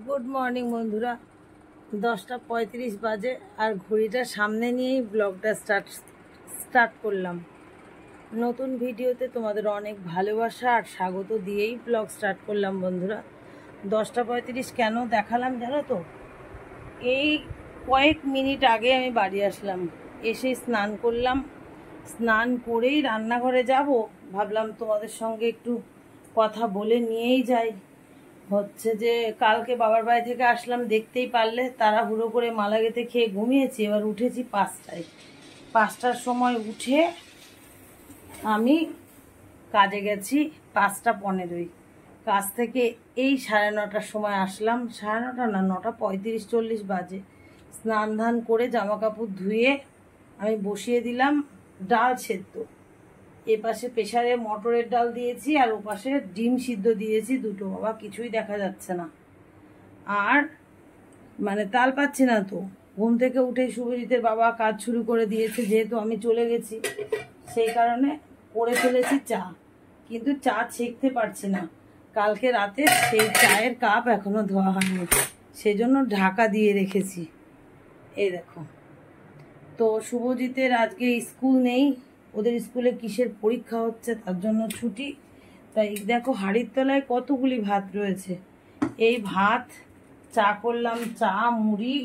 Good morning বন্ধুরা। 10টা 35 বাজে আর ঘড়িটা সামনে নিয়েই ব্লগটা স্টার্ট করলাম। নতুন ভিডিওতে তোমাদের অনেক ভালোবাসা আর স্বাগত দিয়েই ব্লগ স্টার্ট করলাম বন্ধুরা। 10টা 35 কেন দেখালাম জানো তো? এই কয়েক মিনিট আগে আমি বাড়ি আসলাম, এসে স্নান করলাম। স্নান করেই রান্নাঘরে যাব, ভাবলাম তোমাদের সঙ্গে একটু কথা বলে নিয়েই যাই। হচ্ছে যে কালকে বাবার বাড়ি থেকে আসলাম, দেখতেই পারলে তাড়াহুড়ো করে মালা গেঁথে খেয়ে ঘুমিয়েছি। এবার উঠেছি 5টায়। 5টার সময় উঠে আমি কাজে গেছি 5টা 15। কাজ থেকে এই 9:30টার সময় আসলাম। 9:30 না, 9টা 35 বাজে। স্নান ধান করে জামা কাপড় ধুয়ে আমি বসিয়ে দিলাম ডাল সেদ্ধ। এপাশে প্রেসারে মটরের ডাল দিয়েছি আর ওপাশে ডিম সিদ্ধ দিয়েছি দুটো। বাবা কিছুই দেখা যাচ্ছে না, আর মানে তাল পাচ্ছি না তো। ঘুম থেকে উঠে শুভজিতের বাবা কাজ শুরু করে দিয়েছে, যেহেতু আমি চলে গেছি সেই কারণে করে ফেলেছি চা, কিন্তু চা ছেঁকতে পারছি না। কালকে রাতে সেই চায়ের কাপ এখনো ধোয়া হয়নি, সেজন্য ঢাকা দিয়ে রেখেছি। এই দেখো, তো শুভজিতের আজকে স্কুল নেই, ওদের স্কুলে কিসের পরীক্ষা হচ্ছে তার জন্য ছুটি। তাই দেখো হাঁড়ির তলায় কতগুলি ভাত রয়েছে। এই ভাত, চা করলাম, চা মুড়ি,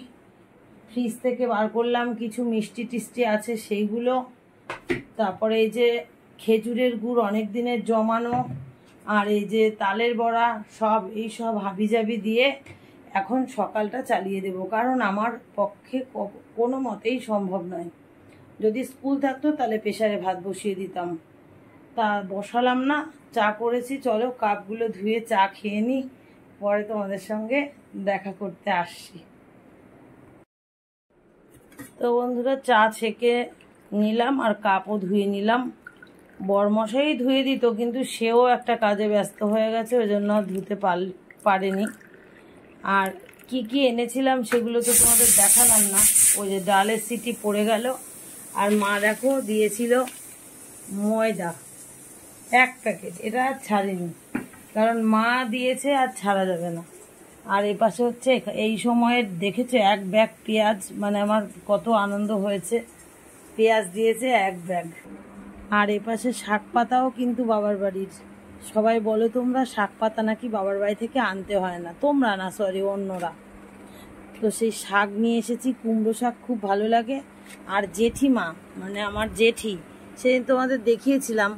ফ্রিজ থেকে বার করলাম কিছু মিষ্টি টিষ্টি আছে সেইগুলো, তারপরে এই যে খেজুরের গুড় অনেক দিনের জমানো, আর এই যে তালের বড়া, সব এই সব হাবিজাবি দিয়ে এখন সকালটা চালিয়ে দেব। কারণ আমার পক্ষে কোনো মতেই সম্ভব নয়। যদি স্কুল থাকতো তাহলে প্রেসারে ভাত বসিয়ে দিতাম, তা বসালাম না। চা করেছি, চলো কাপগুলো ধুয়ে চা খেয়ে নিই, পরে তোমাদের সঙ্গে দেখা করতে আসছি। তো বন্ধুরা, চা ছেঁকে নিলাম আর কাপও ধুয়ে নিলাম। বরমশাই ধুয়ে দিত, কিন্তু সেও একটা কাজে ব্যস্ত হয়ে গেছে, ওই জন্য ধুতে পারেনি। আর কি কি এনেছিলাম সেগুলো তো তোমাদের দেখালাম না। ওই যে ডালের সিটি পড়ে গেল। আর মা দেখো দিয়েছিল ময়দা 1 প্যাকেট, এটা আর ছাড়িনি, কারণ মা দিয়েছে আর ছাড়া যাবে না। আর এ পাশে হচ্ছে এই সময়ের দেখেছো 1 ব্যাগ পেঁয়াজ, মানে আমার কত আনন্দ হয়েছে। পেঁয়াজ দিয়েছে 1 ব্যাগ। আর এ পাশে শাক পাতাও কিন্তু বাবার বাড়ির। সবাই বলো তোমরা শাক পাতা নাকি বাবার বাড়ি থেকে আনতে হয় না, তোমরা না, সরি অন্যরা। তো সেই শাক নিয়ে এসেছি, কুমড়ো শাক খুব ভালো লাগে। আর জেঠিমা, মানে আমার জেঠি, সেদিন তোমাদের দেখিয়েছিলাম,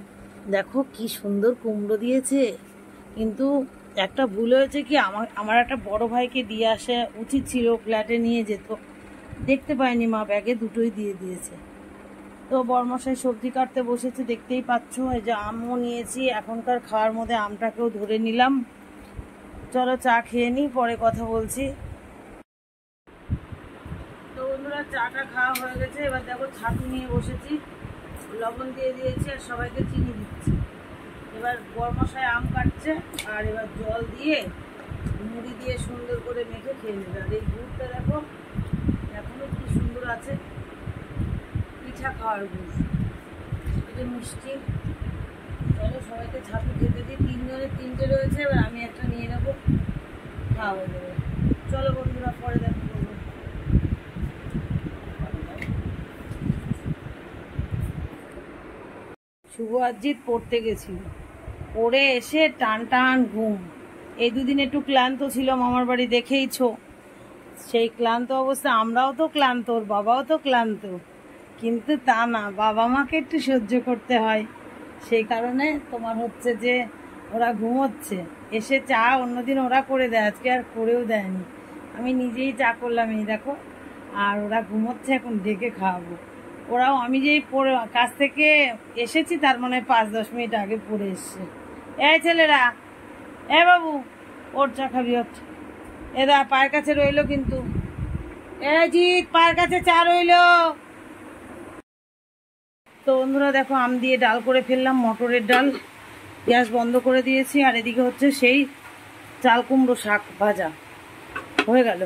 দেখো কি সুন্দর কুমড়ো দিয়েছে। কিন্তু একটা ভুল হয়েছে কি, আমার একটা বড় ভাইকে দিয়ে আসা উচিত ছিল, ফ্ল্যাটে নিয়ে যেত, দেখতে পাইনি, মা ব্যাগে দুটোই দিয়ে দিয়েছে। তো বরমশাই সবজি কাটতে বসেছে, দেখতেই পাচ্ছ। এই যে আমও নিয়েছি, এখনকার খাওয়ার মধ্যে আমটাকেও ধরে নিলাম। চলো চা খেয়ে নিই, পরে কথা বলছি। তো বন্ধুরা, চাটা খাওয়া হয়ে গেছে। এবার দেখো ছাতু নিয়ে বসেছি, লবণ দিয়ে দিয়েছি আর সবাইকে চিনি দিচ্ছি। এবার বরমশাই আম কাটছে, আর এবার জল দিয়ে মুড়ি দিয়ে সুন্দর করে মেখে খেয়ে নেবে। আর এই গুড়টা দেখো এখনো কি সুন্দর আছে, পিঠা খাওয়ার গুড়, এটা মিষ্টি। চলো সবাইকে ছাতু খেতে দিই। 3 জনের 3টে রয়েছে, এবার আমি একটা নিয়ে নেবো, খাওয়া হয়ে যাবে। চলো বন্ধুরা, পরে দেখা করবো। শুভ আজিৎ পড়তে গেছিল, পড়ে এসে টান টান ঘুম। এই দুদিন একটু ক্লান্ত ছিল, মামার বাড়ি দেখেইছো। সেই ক্লান্ত অবস্থা, আমরাও তো ক্লান্ত, ওর বাবাও তো ক্লান্ত, কিন্তু তা না, বাবা মাকে একটু সহ্য করতে হয়। সেই কারণে তোমার হচ্ছে যে ওরা ঘুমোচ্ছে। এসে চা অন্যদিন ওরা করে দেয়, আজকে আর করেও দেয়নি, আমি নিজেই চা করলাম। এই দেখো, আর ওরা ঘুমোচ্ছে, এখন ডেকে খাওয়াবো। ওরাও আমি যেই পড়ে কাছ থেকে এসেছি তার মানে 5-10 মিনিট আগে পড়ে এসছে। এই ছেলেরা, এ বাবু, ওর চা খাবি? হচ্ছে এদা পায়ের কাছে রইলো, কিন্তু এ জিৎ, পায়ের কাছে চা রইলো। তো বন্ধুরা দেখো, আম দিয়ে ডাল করে ফেললাম, মটরের ডাল। গ্যাস বন্ধ করে দিয়েছি। আর এদিকে হচ্ছে সেই চাল কুমড়ো শাক ভাজা হয়ে গেল।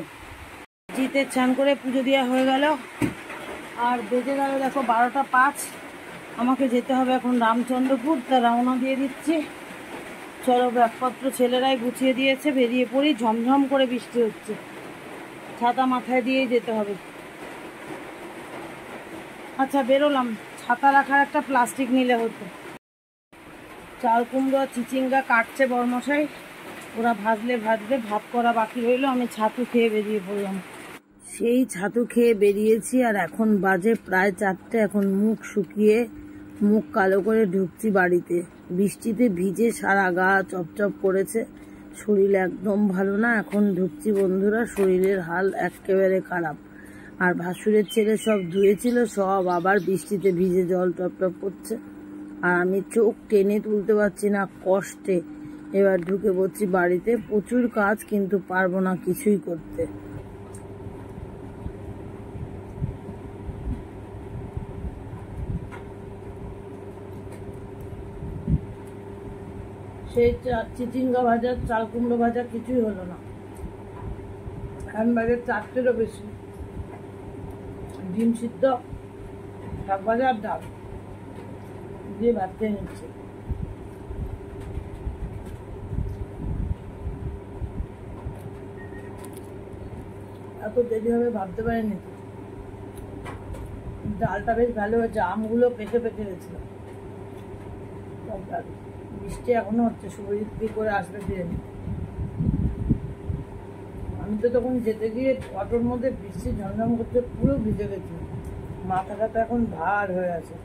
জিতের চান করে পুজো দেওয়া হয়ে গেল। আর বেজে গেল দেখো 12টা 5। আমাকে যেতে হবে এখন রামচন্দ্রপুর, তা রওনা দিয়ে দিচ্ছি। চলো, ব্যাগপত্র ছেলেরাই গুছিয়ে দিয়েছে, বেরিয়ে পড়ি। ঝমঝম করে বৃষ্টি হচ্ছে, ছাতা মাথায় দিয়েই যেতে হবে। আচ্ছা, বেরোলাম। ছাতা রাখার একটা প্লাস্টিক নিলে হতো। চাল কুমড়ো আর চিচিঙ্গা কাটছে বরমশাই, ওরা ভাজলে ভাজবে, ভাত করা বাকি রইল। আমি ছাতু খেয়ে বেরিয়ে পড়লাম। সেই ছাতু খেয়ে বেরিয়েছি, আর এখন বাজে প্রায় 4টে। এখন মুখ শুকিয়ে, মুখ কালো করে ঢুকছি বাড়িতে। বৃষ্টিতে ভিজে সারা গা চপচপ করেছে, শরীর একদম ভালো না। এখন ঢুকছি বন্ধুরা, শরীরের হাল একেবারে খারাপ। আর ভাসুরের ছেলে সব ধুয়েছিল, সব আবার বৃষ্টিতে ভিজে জল টপটপ করছে, আর আমি চোখ টেনে তুলতে পারছি না কষ্টে। এবার ঢুকে পড়ছি বাড়িতে। প্রচুর কাজ, কিন্তু পারবো না কিছুই করতে। সেই চিচিঙ্গা ভাজা, চাল কুমড়ো ভাজা কিছুই হলো না। এখন বাজে 4টেরও বেশি। ডিম সিদ্ধ, শাক ভাজা আর ডাল দিয়ে ভাত খেয়ে নিচ্ছে। এত দেরি হবে ভাবতে পারিনি। ডালটা বেশ ভালো হয়েছে, আমগুলো পেকে পেকে গেছিল। বৃষ্টি এখনো হচ্ছে, শুভজিৎ কি করে আসবে ফিরে। আমি তো তখন যেতে গিয়ে অটোর মধ্যে বৃষ্টি ঝমঝম করতে পুরো ভিজে গেছি, মাথাটা তো এখন ভার হয়ে আছে।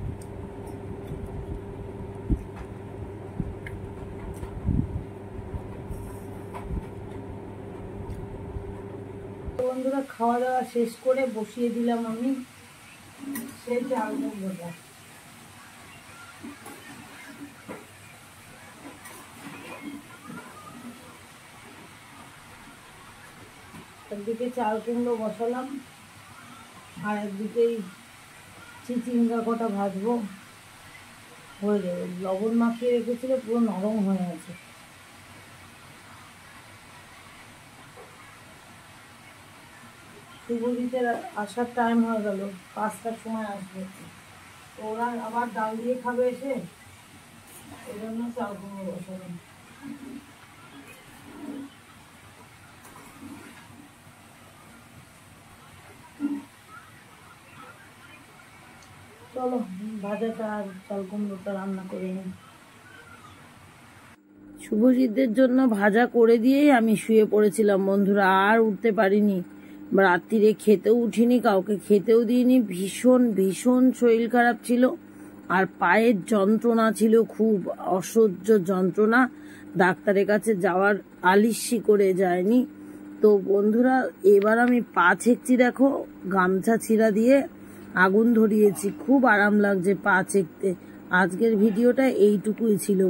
বন্ধুরা, খাওয়া দাওয়া শেষ করে বসিয়ে দিলাম আমি সেই চাল কুমড়োটা। একদিকে চাল কুমড়ো বসালাম, আর একদিকেই চিচিঙ্গা কটা ভাজবো, হয়ে যাবে। লবণ মাখিয়ে রেখেছিল, পুরো নরম হয়ে আছে। শুভজিতের আসার টাইম হয়ে গেল, 5টার সময় আসবে। ওরা আবার ডাল দিয়ে খাবে এসে, এই জন্য চাল কুমড়ো বসালাম। চলো, ভাজাটা আর চাল কুমড়োটা রান্না করে নিই। শুভজিতের জন্য ভাজা করে দিয়েই আমি শুয়ে পড়েছিলাম বন্ধুরা, আর উঠতে পারিনি। রাত্রিরে খেতেও উঠিনি, কাউকে খেতেও দিইনি। ভীষণ ভীষণ শরীর খারাপ ছিল, আর পায়ের যন্ত্রণা ছিল, খুব অসহ্য যন্ত্রণা। ডাক্তারের কাছে যাওয়ার আলিস্যি করে যায়নি। তো বন্ধুরা, এবার আমি পা ছেঁকছি, দেখো গামছা ছিঁড়া দিয়ে আগুন ধরিয়েছি। খুব আরাম লাগছে পা ছেঁকতে। আজকের ভিডিওটা এইটুকুই ছিল।